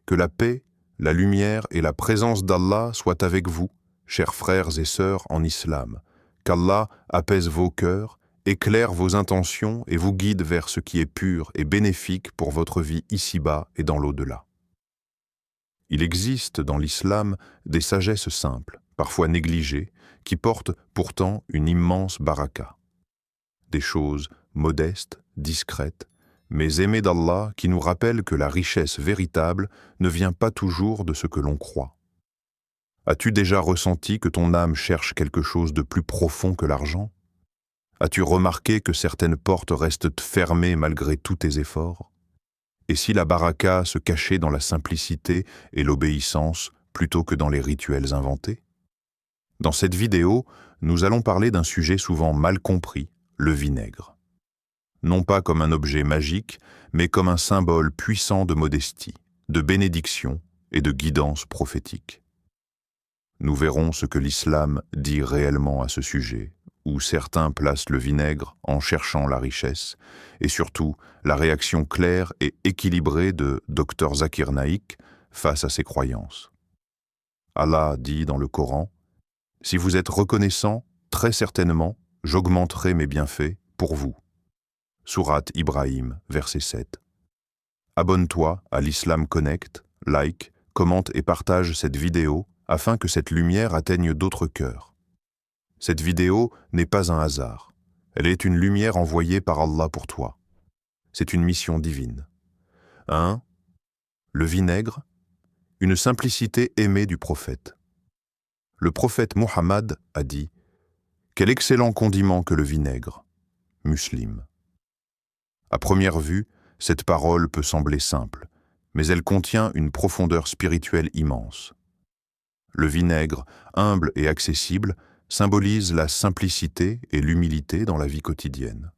Que la paix, la lumière et la présence d'Allah soient avec vous, chers frères et sœurs en islam. Qu'Allah apaise vos cœurs, éclaire vos intentions et vous guide vers ce qui est pur et bénéfique pour votre vie ici-bas et dans l'au-delà. Il existe dans l'islam des sagesses simples, parfois négligées, qui portent pourtant une immense baraka. Des choses modestes, discrètes, mais aimées d'Allah qui nous rappellent que la richesse véritable ne vient pas toujours de ce que l'on croit. As-tu déjà ressenti que ton âme cherche quelque chose de plus profond que l'argent? As-tu remarqué que certaines portes restent fermées malgré tous tes efforts? Et si la baraka se cachait dans la simplicité et l'obéissance plutôt que dans les rituels inventés? Dans cette vidéo, nous allons parler d'un sujet souvent mal compris, le vinaigre. Non pas comme un objet magique, mais comme un symbole puissant de modestie, de bénédiction et de guidance prophétique. Nous verrons ce que l'islam dit réellement à ce sujet, où certains placent le vinaigre en cherchant la richesse, et surtout la réaction claire et équilibrée de Dr Zakir Naik face à ces croyances. Allah dit dans le Coran, « Si vous êtes reconnaissant, très certainement, j'augmenterai mes bienfaits pour vous. » Sourate Ibrahim, verset 7. Abonne-toi à l'Islam Connect, like, commente et partage cette vidéo afin que cette lumière atteigne d'autres cœurs. Cette vidéo n'est pas un hasard. Elle est une lumière envoyée par Allah pour toi. C'est une mission divine. 1. Le vinaigre, une simplicité aimée du prophète. Le prophète Muhammad a dit « Quel excellent condiment que le vinaigre » Muslim. À première vue, cette parole peut sembler simple, mais elle contient une profondeur spirituelle immense. Le vinaigre, humble et accessible, symbolise la simplicité et l'humilité dans la vie quotidienne.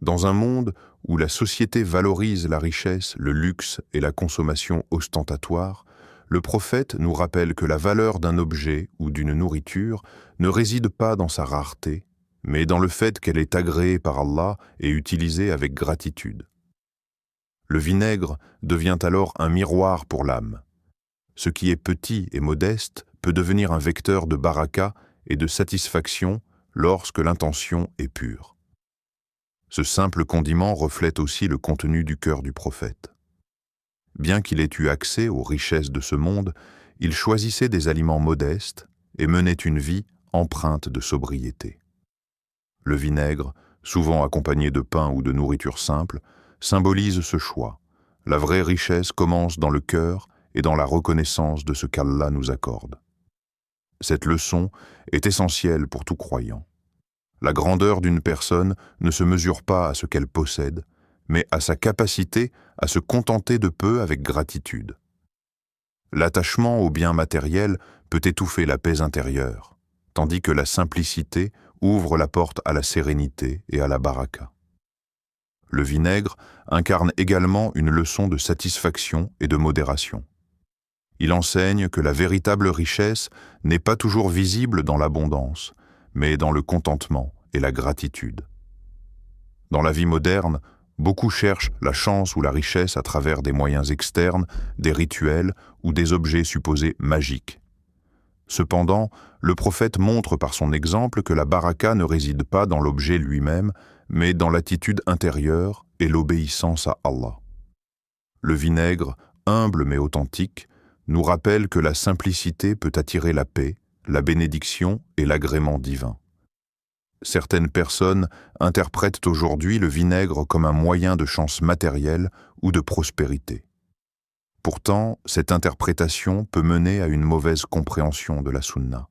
Dans un monde où la société valorise la richesse, le luxe et la consommation ostentatoire, le prophète nous rappelle que la valeur d'un objet ou d'une nourriture ne réside pas dans sa rareté, mais dans le fait qu'elle est agréée par Allah et utilisée avec gratitude. Le vinaigre devient alors un miroir pour l'âme. Ce qui est petit et modeste peut devenir un vecteur de baraka et de satisfaction lorsque l'intention est pure. Ce simple condiment reflète aussi le contenu du cœur du prophète. Bien qu'il ait eu accès aux richesses de ce monde, il choisissait des aliments modestes et menait une vie empreinte de sobriété. Le vinaigre, souvent accompagné de pain ou de nourriture simple, symbolise ce choix. La vraie richesse commence dans le cœur et dans la reconnaissance de ce qu'Allah nous accorde. Cette leçon est essentielle pour tout croyant. La grandeur d'une personne ne se mesure pas à ce qu'elle possède, mais à sa capacité à se contenter de peu avec gratitude. L'attachement aux biens matériels peut étouffer la paix intérieure, tandis que la simplicité ouvre la porte à la sérénité et à la baraka. Le vinaigre incarne également une leçon de satisfaction et de modération. Il enseigne que la véritable richesse n'est pas toujours visible dans l'abondance, mais dans le contentement et la gratitude. Dans la vie moderne, beaucoup cherchent la chance ou la richesse à travers des moyens externes, des rituels ou des objets supposés magiques. Cependant, le prophète montre par son exemple que la baraka ne réside pas dans l'objet lui-même, mais dans l'attitude intérieure et l'obéissance à Allah. Le vinaigre, humble mais authentique, nous rappelle que la simplicité peut attirer la paix, la bénédiction et l'agrément divin. Certaines personnes interprètent aujourd'hui le vinaigre comme un moyen de chance matérielle ou de prospérité. Pourtant, cette interprétation peut mener à une mauvaise compréhension de la sunna.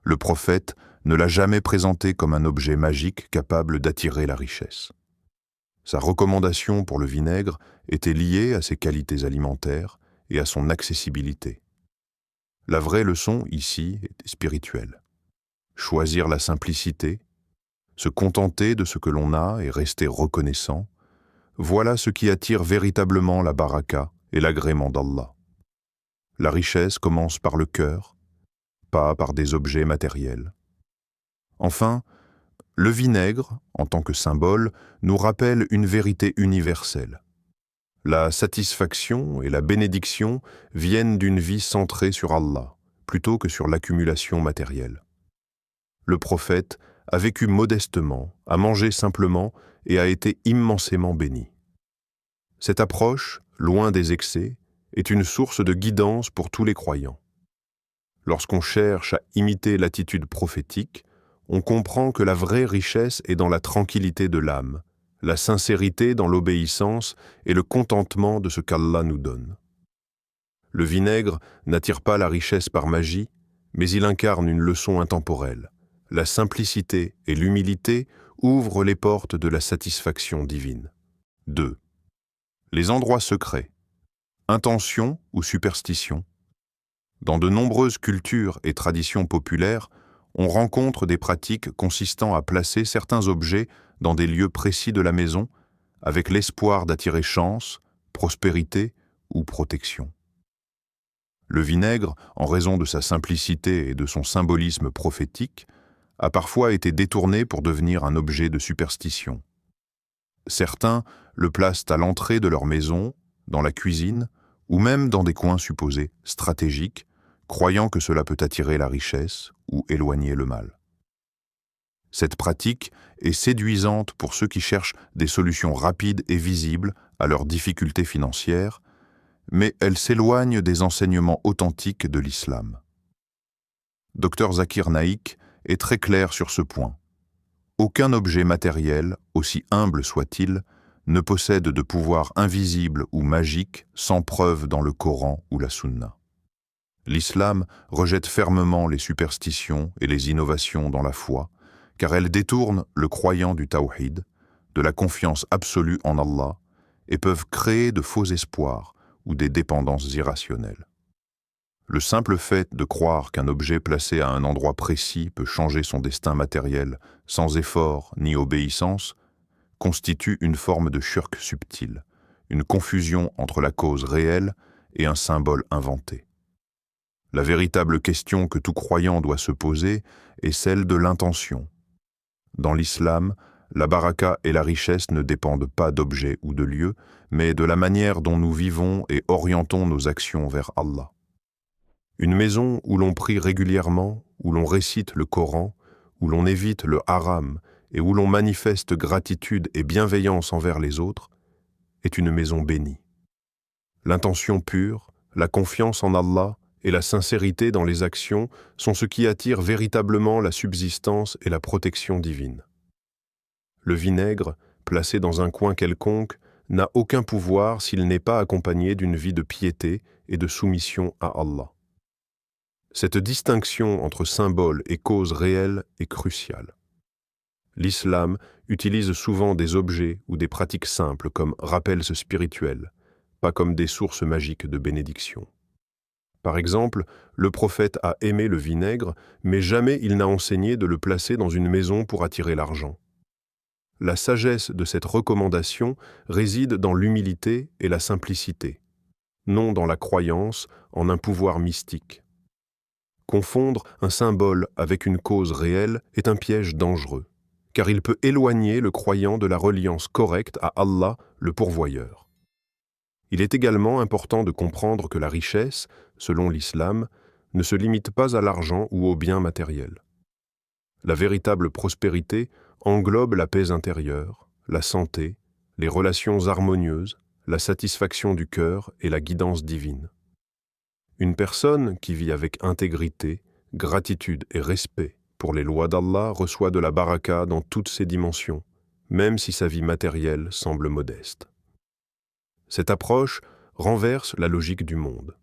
Le prophète ne l'a jamais présenté comme un objet magique capable d'attirer la richesse. Sa recommandation pour le vinaigre était liée à ses qualités alimentaires et à son accessibilité. La vraie leçon ici est spirituelle. Choisir la simplicité, se contenter de ce que l'on a et rester reconnaissant, voilà ce qui attire véritablement la baraka et l'agrément d'Allah. La richesse commence par le cœur, pas par des objets matériels. Enfin, le vinaigre, en tant que symbole, nous rappelle une vérité universelle. La satisfaction et la bénédiction viennent d'une vie centrée sur Allah, plutôt que sur l'accumulation matérielle. Le prophète a vécu modestement, a mangé simplement et a été immensément béni. Cette approche, loin des excès, est une source de guidance pour tous les croyants. Lorsqu'on cherche à imiter l'attitude prophétique, on comprend que la vraie richesse est dans la tranquillité de l'âme, la sincérité dans l'obéissance et le contentement de ce qu'Allah nous donne. Le vinaigre n'attire pas la richesse par magie, mais il incarne une leçon intemporelle. La simplicité et l'humilité ouvrent les portes de la satisfaction divine. 2. Les endroits secrets. Intention ou superstition. Dans de nombreuses cultures et traditions populaires, on rencontre des pratiques consistant à placer certains objets dans des lieux précis de la maison, avec l'espoir d'attirer chance, prospérité ou protection. Le vinaigre, en raison de sa simplicité et de son symbolisme prophétique, a parfois été détourné pour devenir un objet de superstition. Certains le placent à l'entrée de leur maison, dans la cuisine, ou même dans des coins supposés stratégiques, croyant que cela peut attirer la richesse ou éloigner le mal. Cette pratique est séduisante pour ceux qui cherchent des solutions rapides et visibles à leurs difficultés financières, mais elle s'éloigne des enseignements authentiques de l'islam. Dr Zakir Naik est très clair sur ce point. Aucun objet matériel, aussi humble soit-il, ne possède de pouvoir invisible ou magique sans preuve dans le Coran ou la Sunna. L'islam rejette fermement les superstitions et les innovations dans la foi, car elles détournent le croyant du tawhid, de la confiance absolue en Allah, et peuvent créer de faux espoirs ou des dépendances irrationnelles. Le simple fait de croire qu'un objet placé à un endroit précis peut changer son destin matériel sans effort ni obéissance constitue une forme de shirk subtil, une confusion entre la cause réelle et un symbole inventé. La véritable question que tout croyant doit se poser est celle de l'intention. Dans l'islam, la baraka et la richesse ne dépendent pas d'objets ou de lieux, mais de la manière dont nous vivons et orientons nos actions vers Allah. Une maison où l'on prie régulièrement, où l'on récite le Coran, où l'on évite le haram et où l'on manifeste gratitude et bienveillance envers les autres, est une maison bénie. L'intention pure, la confiance en Allah et la sincérité dans les actions sont ce qui attire véritablement la subsistance et la protection divine. Le vinaigre, placé dans un coin quelconque, n'a aucun pouvoir s'il n'est pas accompagné d'une vie de piété et de soumission à Allah. Cette distinction entre symbole et cause réelle est cruciale. L'islam utilise souvent des objets ou des pratiques simples comme rappels spirituels, pas comme des sources magiques de bénédiction. Par exemple, le prophète a aimé le vinaigre, mais jamais il n'a enseigné de le placer dans une maison pour attirer l'argent. La sagesse de cette recommandation réside dans l'humilité et la simplicité, non dans la croyance en un pouvoir mystique. Confondre un symbole avec une cause réelle est un piège dangereux, car il peut éloigner le croyant de la reliance correcte à Allah, le pourvoyeur. Il est également important de comprendre que la richesse, selon l'islam, ne se limite pas à l'argent ou aux biens matériels. La véritable prospérité englobe la paix intérieure, la santé, les relations harmonieuses, la satisfaction du cœur et la guidance divine. Une personne qui vit avec intégrité, gratitude et respect pour les lois d'Allah reçoit de la baraka dans toutes ses dimensions, même si sa vie matérielle semble modeste. Cette approche renverse la logique du monde.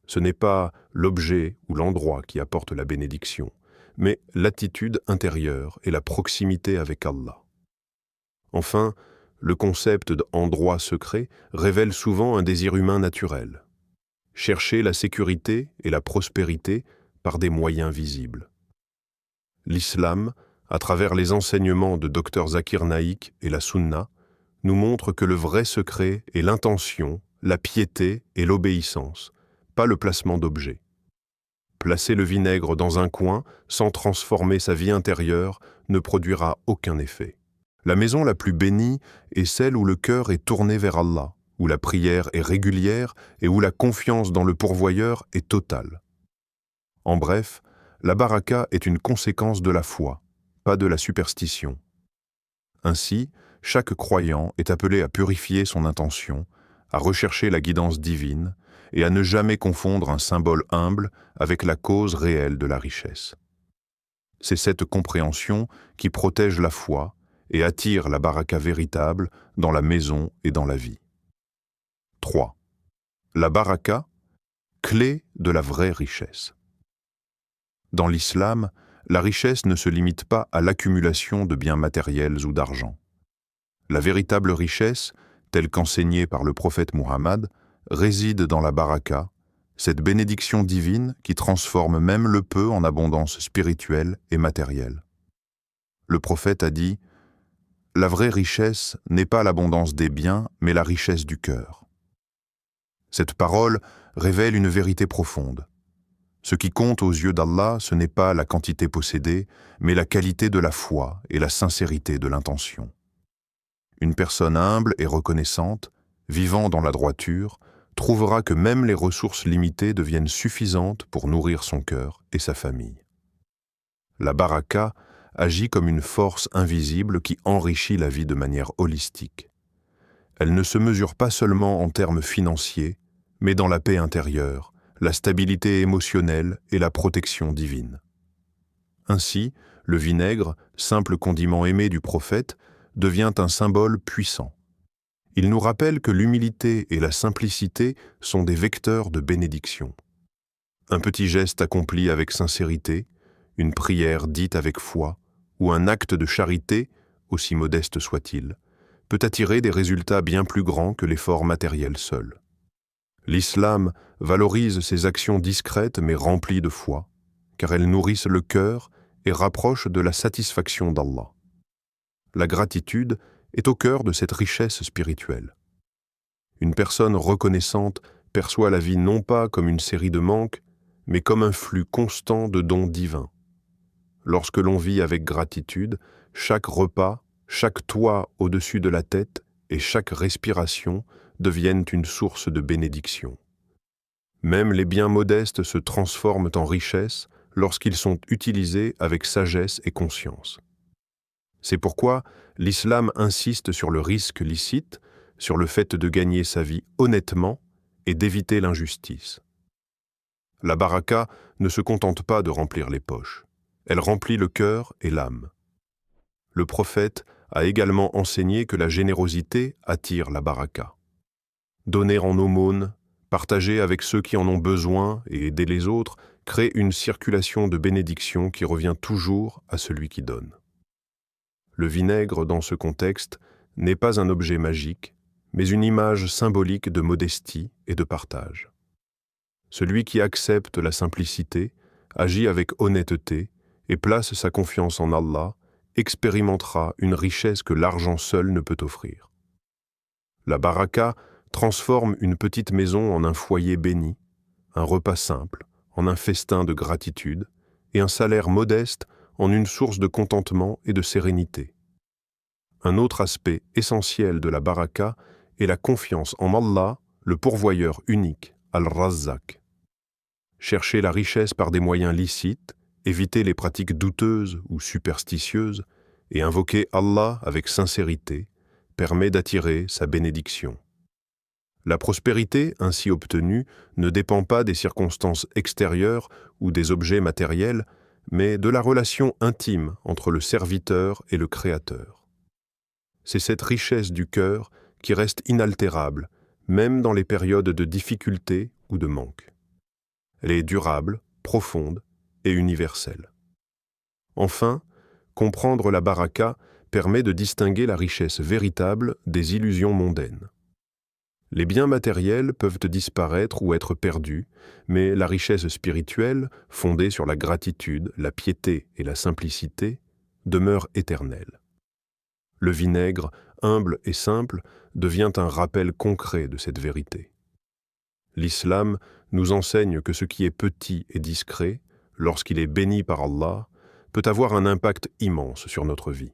Ce n'est pas l'objet ou l'endroit qui apporte la bénédiction, mais l'attitude intérieure et la proximité avec Allah. Enfin, le concept d'endroit secret révèle souvent un désir humain naturel. Chercher la sécurité et la prospérité par des moyens visibles. L'islam, à travers les enseignements de Dr Zakir Naik et la Sunna, nous montre que le vrai secret est l'intention, la piété et l'obéissance, pas le placement d'objets. Placer le vinaigre dans un coin sans transformer sa vie intérieure ne produira aucun effet. La maison la plus bénie est celle où le cœur est tourné vers Allah, où la prière est régulière et où la confiance dans le pourvoyeur est totale. En bref, la baraka est une conséquence de la foi, pas de la superstition. Ainsi, chaque croyant est appelé à purifier son intention, à rechercher la guidance divine et à ne jamais confondre un symbole humble avec la cause réelle de la richesse. C'est cette compréhension qui protège la foi et attire la baraka véritable dans la maison et dans la vie. 3. La baraka, clé de la vraie richesse. Dans l'islam, la richesse ne se limite pas à l'accumulation de biens matériels ou d'argent. La véritable richesse, telle qu'enseignée par le prophète Muhammad, réside dans la baraka, cette bénédiction divine qui transforme même le peu en abondance spirituelle et matérielle. Le prophète a dit « La vraie richesse n'est pas l'abondance des biens, mais la richesse du cœur. » Cette parole révèle une vérité profonde. Ce qui compte aux yeux d'Allah, ce n'est pas la quantité possédée, mais la qualité de la foi et la sincérité de l'intention. Une personne humble et reconnaissante, vivant dans la droiture, trouvera que même les ressources limitées deviennent suffisantes pour nourrir son cœur et sa famille. La baraka agit comme une force invisible qui enrichit la vie de manière holistique. Elle ne se mesure pas seulement en termes financiers, mais dans la paix intérieure, la stabilité émotionnelle et la protection divine. Ainsi, le vinaigre, simple condiment aimé du prophète, devient un symbole puissant. Il nous rappelle que l'humilité et la simplicité sont des vecteurs de bénédiction. Un petit geste accompli avec sincérité, une prière dite avec foi, ou un acte de charité, aussi modeste soit-il, peut attirer des résultats bien plus grands que l'effort matériel seul. L'islam valorise ces actions discrètes mais remplies de foi, car elles nourrissent le cœur et rapprochent de la satisfaction d'Allah. La gratitude est au cœur de cette richesse spirituelle. Une personne reconnaissante perçoit la vie non pas comme une série de manques, mais comme un flux constant de dons divins. Lorsque l'on vit avec gratitude, chaque repas, chaque toit au-dessus de la tête et chaque respiration deviennent une source de bénédiction. Même les biens modestes se transforment en richesse lorsqu'ils sont utilisés avec sagesse et conscience. C'est pourquoi l'islam insiste sur le risque licite, sur le fait de gagner sa vie honnêtement et d'éviter l'injustice. La baraka ne se contente pas de remplir les poches, elle remplit le cœur et l'âme. Le prophète a également enseigné que la générosité attire la baraka. Donner en aumône, partager avec ceux qui en ont besoin et aider les autres crée une circulation de bénédiction qui revient toujours à celui qui donne. Le vinaigre, dans ce contexte, n'est pas un objet magique, mais une image symbolique de modestie et de partage. Celui qui accepte la simplicité, agit avec honnêteté et place sa confiance en Allah, expérimentera une richesse que l'argent seul ne peut offrir. La baraka transforme une petite maison en un foyer béni, un repas simple en un festin de gratitude et un salaire modeste en une source de contentement et de sérénité. Un autre aspect essentiel de la baraka est la confiance en Allah, le pourvoyeur unique, Al-Razzaq. Chercher la richesse par des moyens licites, éviter les pratiques douteuses ou superstitieuses et invoquer Allah avec sincérité permet d'attirer sa bénédiction. La prospérité ainsi obtenue ne dépend pas des circonstances extérieures ou des objets matériels, mais de la relation intime entre le serviteur et le Créateur. C'est cette richesse du cœur qui reste inaltérable, même dans les périodes de difficulté ou de manque. Elle est durable, profonde et universelle. Enfin, comprendre la baraka permet de distinguer la richesse véritable des illusions mondaines. Les biens matériels peuvent disparaître ou être perdus, mais la richesse spirituelle, fondée sur la gratitude, la piété et la simplicité, demeure éternelle. Le vinaigre, humble et simple, devient un rappel concret de cette vérité. L'islam nous enseigne que ce qui est petit et discret, lorsqu'il est béni par Allah, peut avoir un impact immense sur notre vie.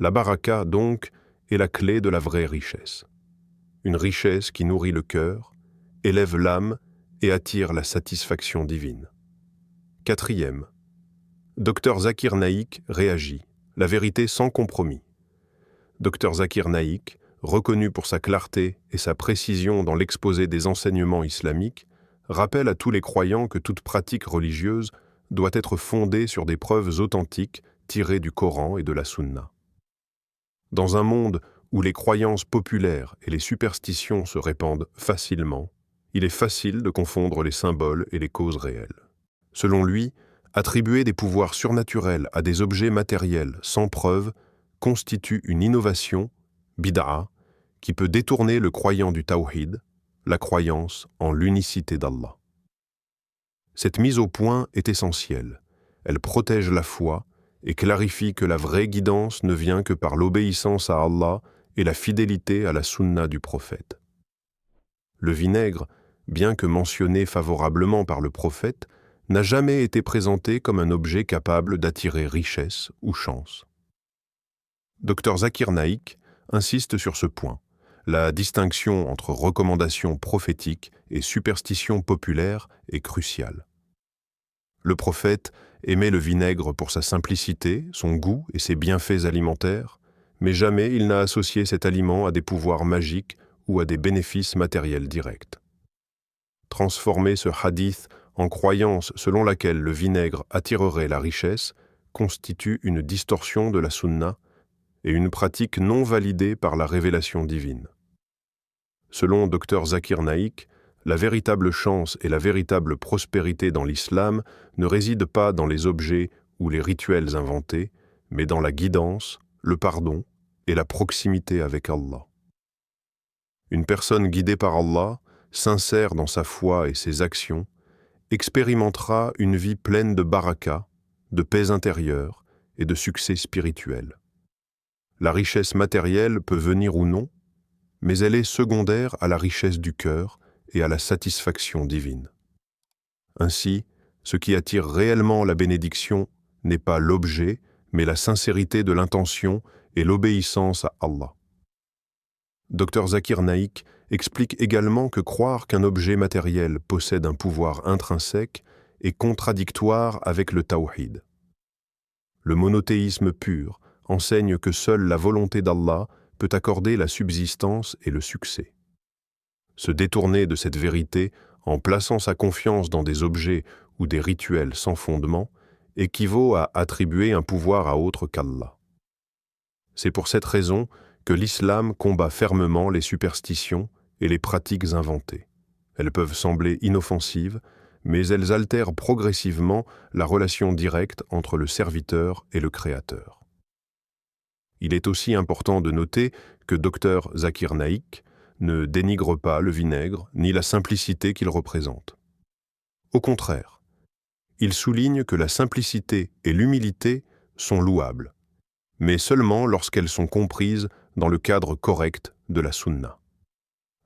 La baraka, donc, est la clé de la vraie richesse. une richesse qui nourrit le cœur, élève l'âme et attire la satisfaction divine. Quatrième, Dr Zakir Naik réagit, la vérité sans compromis. Dr Zakir Naik, reconnu pour sa clarté et sa précision dans l'exposé des enseignements islamiques, rappelle à tous les croyants que toute pratique religieuse doit être fondée sur des preuves authentiques tirées du Coran et de la Sunna. Dans un monde où les croyances populaires et les superstitions se répandent facilement, il est facile de confondre les symboles et les causes réelles. Selon lui, attribuer des pouvoirs surnaturels à des objets matériels sans preuve constitue une innovation, bid'a, qui peut détourner le croyant du tawhid, la croyance en l'unicité d'Allah. Cette mise au point est essentielle. Elle protège la foi et clarifie que la vraie guidance ne vient que par l'obéissance à Allah et la fidélité à la sunna du prophète. Le vinaigre, bien que mentionné favorablement par le prophète, n'a jamais été présenté comme un objet capable d'attirer richesse ou chance. Dr Zakir Naik insiste sur ce point. La distinction entre recommandation prophétique et superstition populaire est cruciale. Le prophète aimait le vinaigre pour sa simplicité, son goût et ses bienfaits alimentaires, mais jamais il n'a associé cet aliment à des pouvoirs magiques ou à des bénéfices matériels directs. Transformer ce hadith en croyance selon laquelle le vinaigre attirerait la richesse constitue une distorsion de la sunna et une pratique non validée par la révélation divine. Selon Dr Zakir Naik, la véritable chance et la véritable prospérité dans l'islam ne résident pas dans les objets ou les rituels inventés, mais dans la guidance, le pardon et la proximité avec Allah. Une personne guidée par Allah, sincère dans sa foi et ses actions, expérimentera une vie pleine de baraka, de paix intérieure et de succès spirituel. La richesse matérielle peut venir ou non, mais elle est secondaire à la richesse du cœur et à la satisfaction divine. Ainsi, ce qui attire réellement la bénédiction n'est pas l'objet, mais la sincérité de l'intention et l'obéissance à Allah. Dr Zakir Naik explique également que croire qu'un objet matériel possède un pouvoir intrinsèque est contradictoire avec le tawhid. Le monothéisme pur enseigne que seule la volonté d'Allah peut accorder la subsistance et le succès. Se détourner de cette vérité en plaçant sa confiance dans des objets ou des rituels sans fondement équivaut à attribuer un pouvoir à autre qu'Allah. C'est pour cette raison que l'islam combat fermement les superstitions et les pratiques inventées. Elles peuvent sembler inoffensives, mais elles altèrent progressivement la relation directe entre le serviteur et le créateur. Il est aussi important de noter que Dr Zakir Naik ne dénigre pas le vinaigre ni la simplicité qu'il représente. Au contraire, il souligne que la simplicité et l'humilité sont louables, mais seulement lorsqu'elles sont comprises dans le cadre correct de la sunna.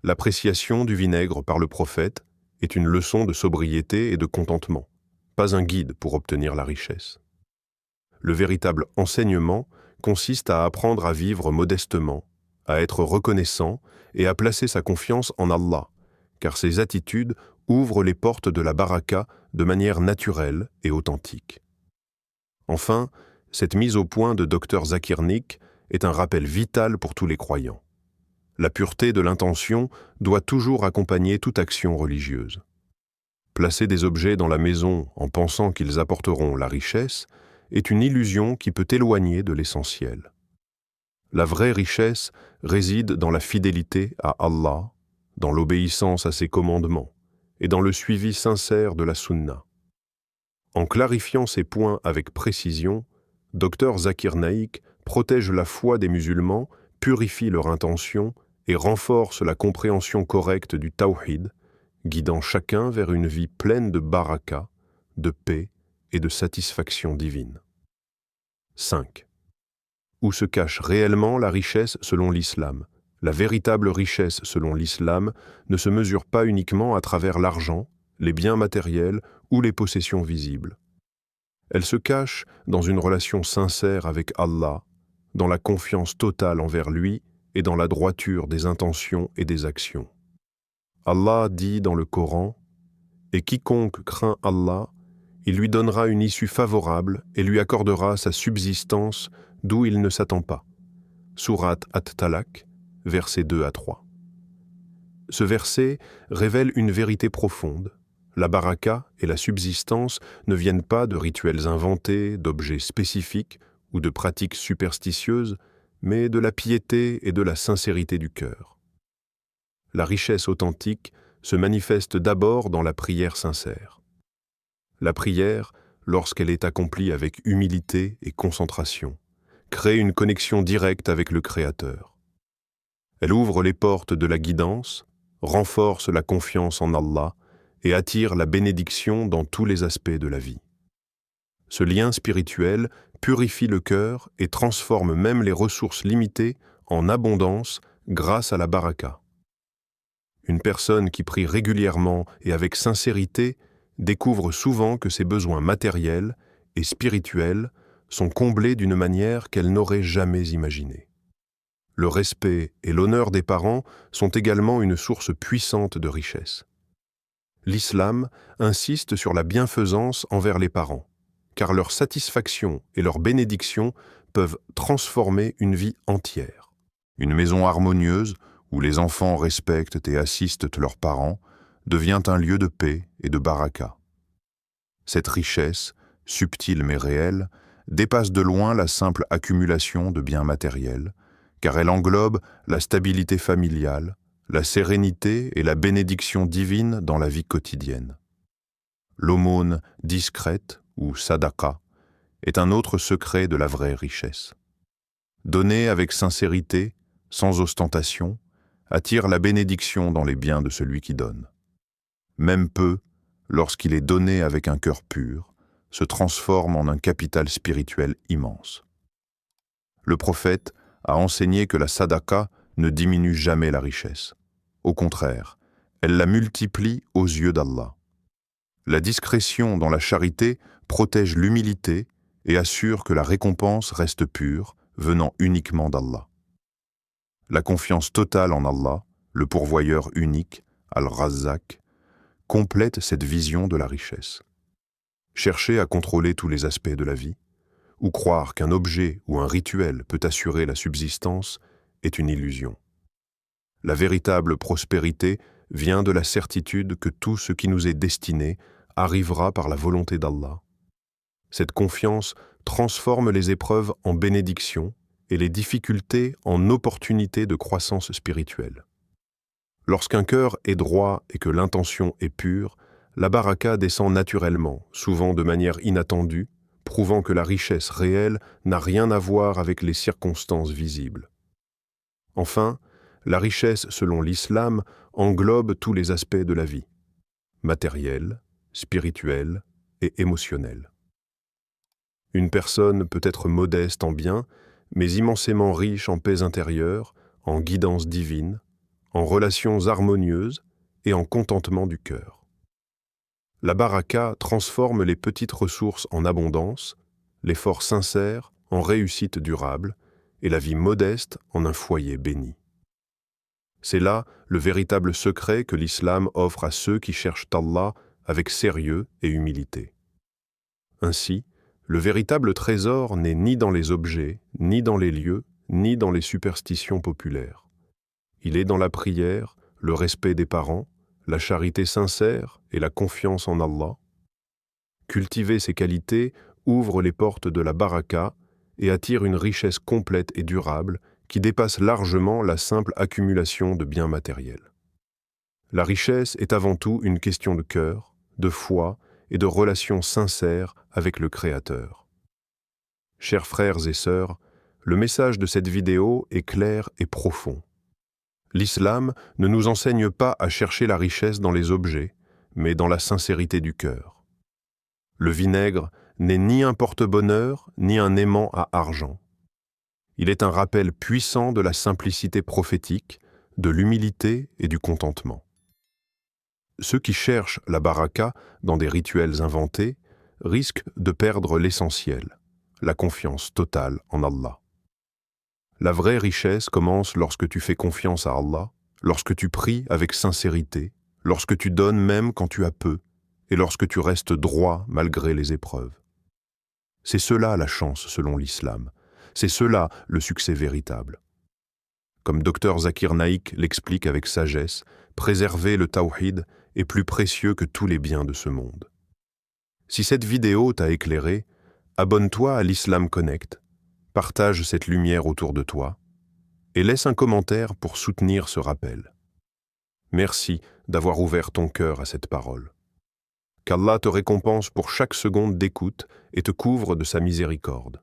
L'appréciation du vinaigre par le prophète est une leçon de sobriété et de contentement, pas un guide pour obtenir la richesse. Le véritable enseignement consiste à apprendre à vivre modestement, à être reconnaissant et à placer sa confiance en Allah, car ces attitudes ouvrent les portes de la baraka de manière naturelle et authentique. Enfin, cette mise au point de Dr Zakir Naik est un rappel vital pour tous les croyants. La pureté de l'intention doit toujours accompagner toute action religieuse. Placer des objets dans la maison en pensant qu'ils apporteront la richesse est une illusion qui peut éloigner de l'essentiel. La vraie richesse réside dans la fidélité à Allah, dans l'obéissance à ses commandements et dans le suivi sincère de la sunna. En clarifiant ces points avec précision, Dr Zakir Naik protège la foi des musulmans, purifie leur intention et renforce la compréhension correcte du tawhid, guidant chacun vers une vie pleine de baraka, de paix et de satisfaction divine. 5. Où se cache réellement la richesse selon l'islam? La véritable richesse selon l'islam ne se mesure pas uniquement à travers l'argent, les biens matériels ou les possessions visibles. Elle se cache dans une relation sincère avec Allah, dans la confiance totale envers lui et dans la droiture des intentions et des actions. Allah dit dans le Coran, « Et quiconque craint Allah, il lui donnera une issue favorable et lui accordera sa subsistance d'où il ne s'attend pas. » Sourate At-Talaq, versets 2 à 3. Ce verset révèle une vérité profonde. La baraka et la subsistance ne viennent pas de rituels inventés, d'objets spécifiques ou de pratiques superstitieuses, mais de la piété et de la sincérité du cœur. La richesse authentique se manifeste d'abord dans la prière sincère. La prière, lorsqu'elle est accomplie avec humilité et concentration, crée une connexion directe avec le Créateur. Elle ouvre les portes de la guidance, renforce la confiance en Allah et attire la bénédiction dans tous les aspects de la vie. Ce lien spirituel purifie le cœur et transforme même les ressources limitées en abondance grâce à la baraka. Une personne qui prie régulièrement et avec sincérité découvre souvent que ses besoins matériels et spirituels sont comblés d'une manière qu'elle n'aurait jamais imaginée. Le respect et l'honneur des parents sont également une source puissante de richesse. L'islam insiste sur la bienfaisance envers les parents, car leur satisfaction et leur bénédiction peuvent transformer une vie entière. Une maison harmonieuse, où les enfants respectent et assistent leurs parents, devient un lieu de paix et de baraka. Cette richesse, subtile mais réelle, dépasse de loin la simple accumulation de biens matériels, car elle englobe la stabilité familiale, la sérénité et la bénédiction divine dans la vie quotidienne. L'aumône discrète, ou sadaqa, est un autre secret de la vraie richesse. Donner avec sincérité, sans ostentation, attire la bénédiction dans les biens de celui qui donne. Même peu, lorsqu'il est donné avec un cœur pur, se transforme en un capital spirituel immense. Le prophète a enseigné que la sadaqa ne diminue jamais la richesse. Au contraire, elle la multiplie aux yeux d'Allah. La discrétion dans la charité protège l'humilité et assure que la récompense reste pure, venant uniquement d'Allah. La confiance totale en Allah, le pourvoyeur unique, Al-Razzaq, complète cette vision de la richesse. Chercher à contrôler tous les aspects de la vie, ou croire qu'un objet ou un rituel peut assurer la subsistance, est une illusion. La véritable prospérité vient de la certitude que tout ce qui nous est destiné arrivera par la volonté d'Allah. Cette confiance transforme les épreuves en bénédictions et les difficultés en opportunités de croissance spirituelle. Lorsqu'un cœur est droit et que l'intention est pure, la baraka descend naturellement, souvent de manière inattendue, prouvant que la richesse réelle n'a rien à voir avec les circonstances visibles. Enfin, la richesse selon l'islam englobe tous les aspects de la vie, matérielle, spirituelle et émotionnelle. Une personne peut être modeste en biens, mais immensément riche en paix intérieure, en guidance divine, en relations harmonieuses et en contentement du cœur. La baraka transforme les petites ressources en abondance, l'effort sincère en réussite durable et la vie modeste en un foyer béni. C'est là le véritable secret que l'islam offre à ceux qui cherchent Allah avec sérieux et humilité. Ainsi, le véritable trésor n'est ni dans les objets, ni dans les lieux, ni dans les superstitions populaires. Il est dans la prière, le respect des parents, la charité sincère et la confiance en Allah. Cultiver ces qualités ouvre les portes de la baraka et attire une richesse complète et durable qui dépasse largement la simple accumulation de biens matériels. La richesse est avant tout une question de cœur, de foi et de relations sincères avec le Créateur. Chers frères et sœurs, le message de cette vidéo est clair et profond. L'islam ne nous enseigne pas à chercher la richesse dans les objets, mais dans la sincérité du cœur. Le vinaigre n'est ni un porte-bonheur, ni un aimant à argent. Il est un rappel puissant de la simplicité prophétique, de l'humilité et du contentement. Ceux qui cherchent la baraka dans des rituels inventés risquent de perdre l'essentiel, la confiance totale en Allah. La vraie richesse commence lorsque tu fais confiance à Allah, lorsque tu pries avec sincérité, lorsque tu donnes même quand tu as peu, et lorsque tu restes droit malgré les épreuves. C'est cela la chance selon l'islam. C'est cela le succès véritable. Comme Dr Zakir Naik l'explique avec sagesse, préserver le tawhid est plus précieux que tous les biens de ce monde. Si cette vidéo t'a éclairé, abonne-toi à l'Islam Connect, partage cette lumière autour de toi et laisse un commentaire pour soutenir ce rappel. Merci d'avoir ouvert ton cœur à cette parole. Qu'Allah te récompense pour chaque seconde d'écoute et te couvre de sa miséricorde.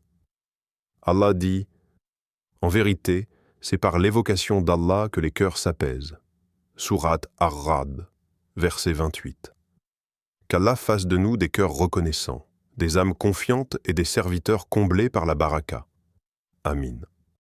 Allah dit « En vérité, c'est par l'évocation d'Allah que les cœurs s'apaisent. » Sourate Ar-Ra'd, verset 28. Qu'Allah fasse de nous des cœurs reconnaissants, des âmes confiantes et des serviteurs comblés par la baraka. Amin.